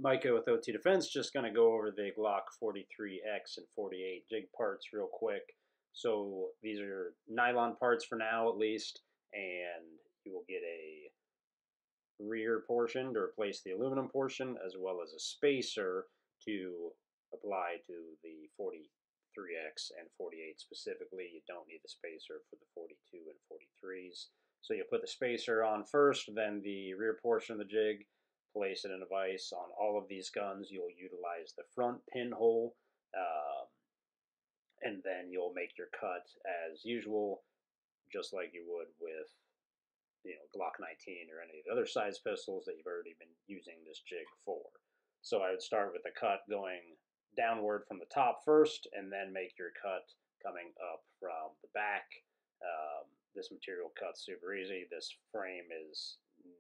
Micah with OT Defense, just going to go over the Glock 43X and 48 jig parts real quick. So these are nylon parts for now at least, and you will get a rear portion to replace the aluminum portion, as well as a spacer to apply to the 43X and 48 specifically. You don't need the spacer for the 42 and 43s. So you'll put the spacer on first, then the rear portion of the jig, place it in a vise. On all of these guns, you'll utilize the front pinhole, and then you'll make your cut as usual, just like you would with Glock 19 or any of the other size pistols that you've already been using this jig for. So I would start with the cut going downward from the top first, and then make your cut coming up from the back. This material cuts super easy. This frame is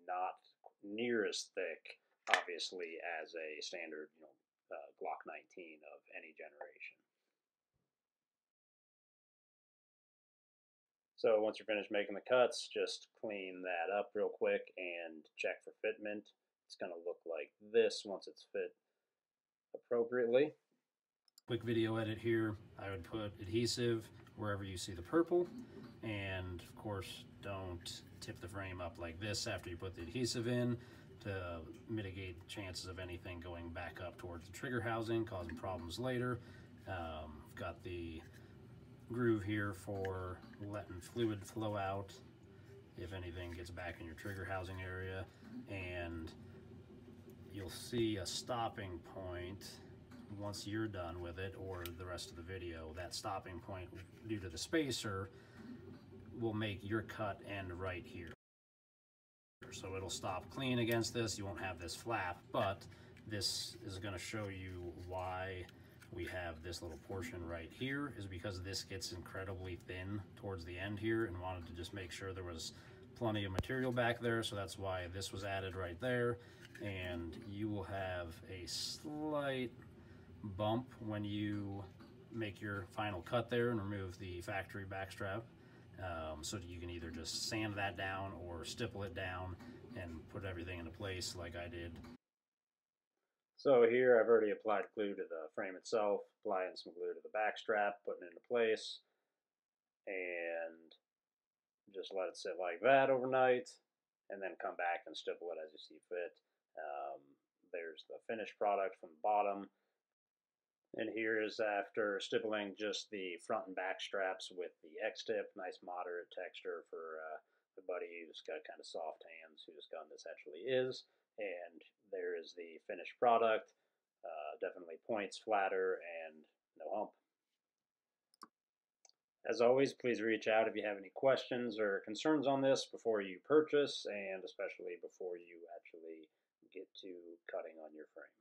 not near as thick, obviously, as a standard Glock 19 of any generation. So once you're finished making the cuts, just clean that up real quick and check for fitment. It's going to look like this once it's fit appropriately. Quick video edit here. I would put adhesive wherever you see the purple, and of course don't tip the frame up like this after you put the adhesive in to mitigate chances of anything going back up towards the trigger housing, causing problems later. I've got the groove here for letting fluid flow out if anything gets back in your trigger housing area, and you'll see a stopping point once you're done with it, or the rest of the video. That stopping point, due to the spacer, will make your cut end right here. So it'll stop clean against this. You won't have this flap, but this is going to show you why we have this little portion right here, is because this gets incredibly thin towards the end here, and wanted to just make sure there was plenty of material back there. So that's why this was added right there. And you will have a slight bump when you make your final cut there and remove the factory backstrap, so that you can either just sand that down or stipple it down and put everything into place like I did. So here I've already applied glue to the frame itself, applying some glue to the backstrap, putting it into place, and just let it sit like that overnight, and then come back and stipple it as you see fit. There's the finished product from the bottom. And here is after stippling just the front and back straps with the X-tip. Nice moderate texture for the buddy who's got kind of soft hands, whose gun this actually is. And there is the finished product. Definitely points flatter and no hump. As always, please reach out if you have any questions or concerns on this before you purchase, and especially before you actually get to cutting on your frame.